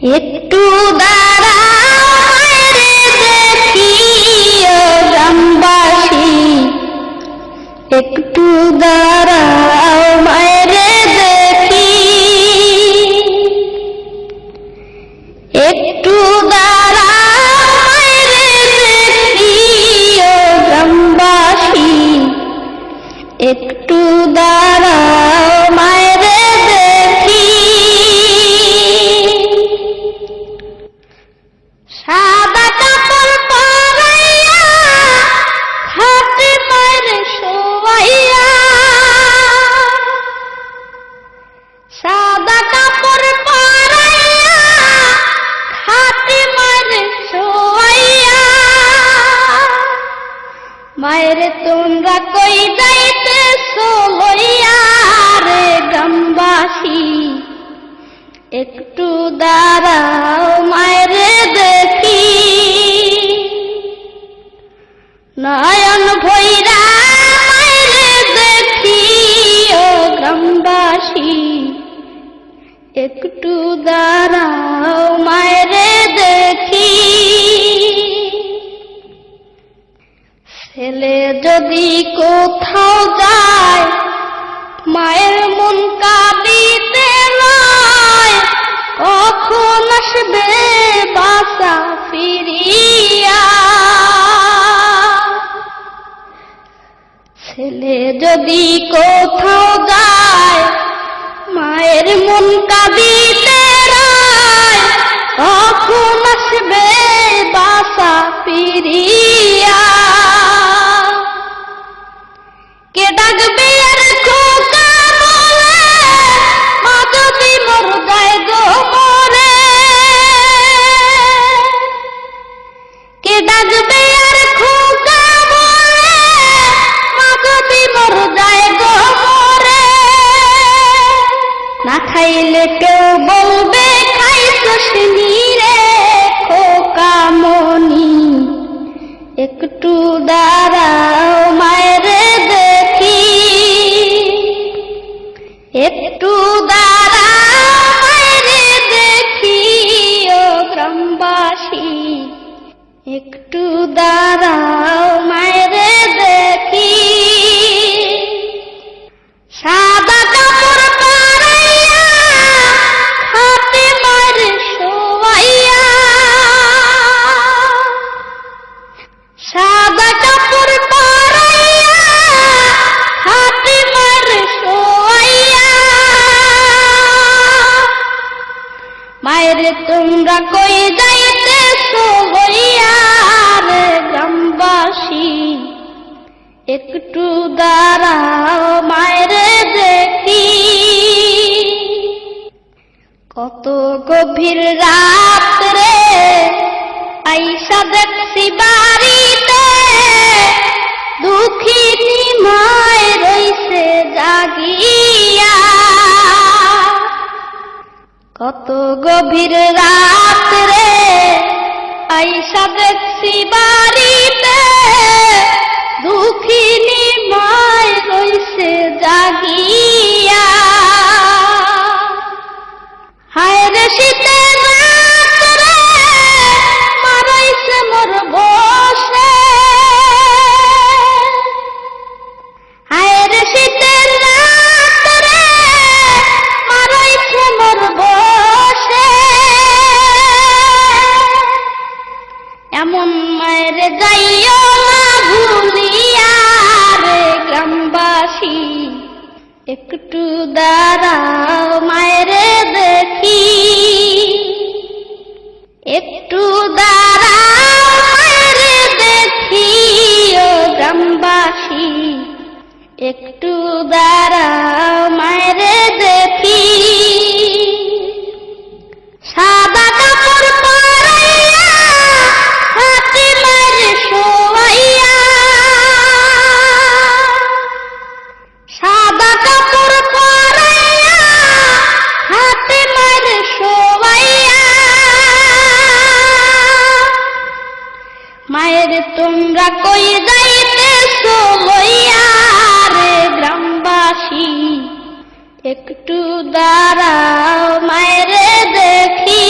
একটু দাঁড়াও রে দেখি ও গ্রামবাসী, একটু দাঁড়াও মায়েরে দেখি, একটু দাঁড়াও মায়েরে দেখি ও গ্রামবাসী, একটু দাঁড়াও মায়েরে দেখি। সাদা কাপড় পরাইয়া খাটে মায়েরে শোয়াইয়া, সাদা কাপড় পরাইয়া খাটে মায়েরে শোয়াইয়া, মায়েরে তোমরা কই যাইতেছো লইয়া রে গ্রামবাসী, একটু দাঁড়াও মায়েরে দেখি, নয়ন ভৈরা মায়েরে দেখি ও গ্রামবাসী, একটু দাঁড়াও মায়েরে দেখি। ছেলে যদি কোথাও যায় মায়ের মন কাঁদিতে নয়, কখন আসবে বাসা ফিরিয়া। ছেলে যদি কোথাও যায় মায়ের মন কাঁদিতে নয়, কখন আসবে বাসা ফিরিয়া। কে ডাকবে আর খোকা বলে, মা যদি মর যায় গো মরে। কে ডাকবে আর খোকা বলে, মা যদি মর যায় গো মরে। না খাইলে কেউ বলবে খাইছস রে খোকা মনি, একটু দাঁড়াও মায়েরে দেখি, একটু দাঁড়াও মায়েরে দেখি ও গ্রামবাসী, একটু দাঁড়াও মায়েরে দেখি। সাদা কাপড় পরাইয়া খাটে মায়েরে শোয়াইয়া, সাদা কাপড় পরাইয়া খাটে মায়েরে শোয়াইয়া, মায়েরে তোমরা কই যাইতেছো লইয়া রে গ্রামবাসী, একটু দাঁড়াও মায়েরে দেখি। কত গভীর রাত রে আইসা দেখছি বাড়িতে, দুঃখিনী মায় রইছে জাগিয়া। কত গভীর রাত রে আইসা দেখছি বাড়িতে, দুঃখিনী মায় রইছে জাগিয়া। হায় রে শীতের রাত রে মা রইছে মোর বসে, হায় রে শীতের রাত রে মা রইছে মোর বসে। এমন মায়ের যাইও না ভুলিয়া রে গ্রামবাসী, একটু দাঁড়াও মায়েরে দেখি, একটু দাঁড়াও মায়েরে দেখি ও গ্রামবাসী, একটু দাঁড়াও মায়েরে দেখি। সাদা কাপড় পরাইয়া খাটে মায়েরে শোয়াইয়া, সাদা কাপড় পরাইয়া খাটে মায়েরে শোয়াইয়া, মায়ের তোমরা কই যাইতেছো লইয়া রে গ্রামবাসী, একটু দাঁড়াও মায়েরে দেখি।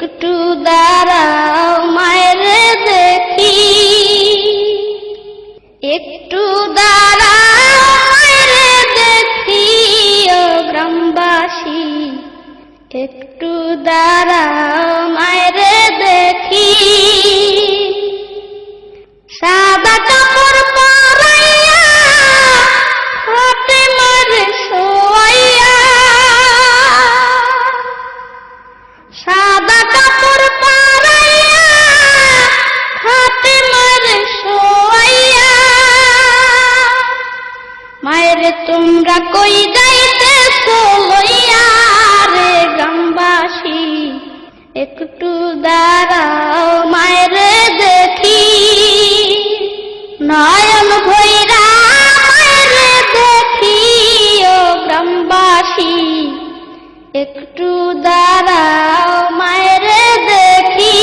একটু দাঁড়াও মায়ের দেখি, একটু দাঁড়াও মায়ের দেখি ও গ্রামবাসী, একটু দাঁড়াও মায়ের দেখি। সাদা কাপড় পরাইয়া হাতে মারে শোয়াইয়া, সাদা কাপড় পরাইয়া হাতে মারে শোয়াইয়া। মায়ের তোমরা কই যাইতেছো লইয়া রে গ্রামবাসী, একটু দাঁড়াও মায়ের দেখি। নয়ন ভৈরা মায়ের দেখি ও গ্রামবাসী, একটু দাঁড়াও মায়ের দেখি।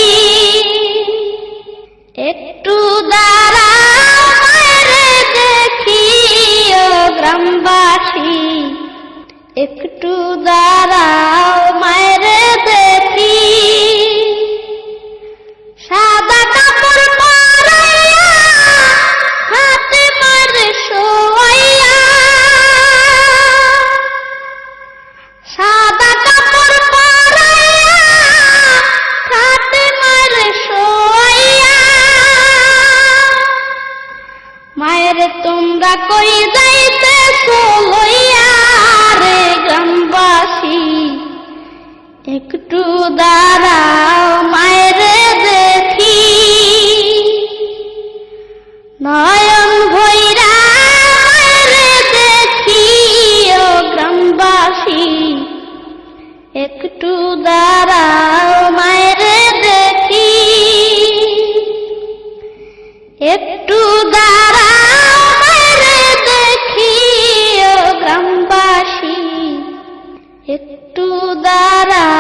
একটু দাঁড়াও মায়ের দেখি ও গ্রামবাসী, একটু দাঁড়াও মায়ের দেখি। সাদা কাপড় পরাইয়া হাতে মারে শোয়াইয়া, সাদা কাপড় পরাইয়া হাতে মারে শোয়াইয়া। মায়ের তোমরা কই যাইতেছো লইয়া রে গ্রামবাসী, একটু দাঁড়াও মায়ের দেখি। নয়ন ভৈরা মায়ের দেখি ও গ্রামবাসী, একটু দাঁড়াও মায়ের দেখি। একটু দাঁড়াও মায়ের দেখি ও গ্রামবাসী, একটু দাঁড়াও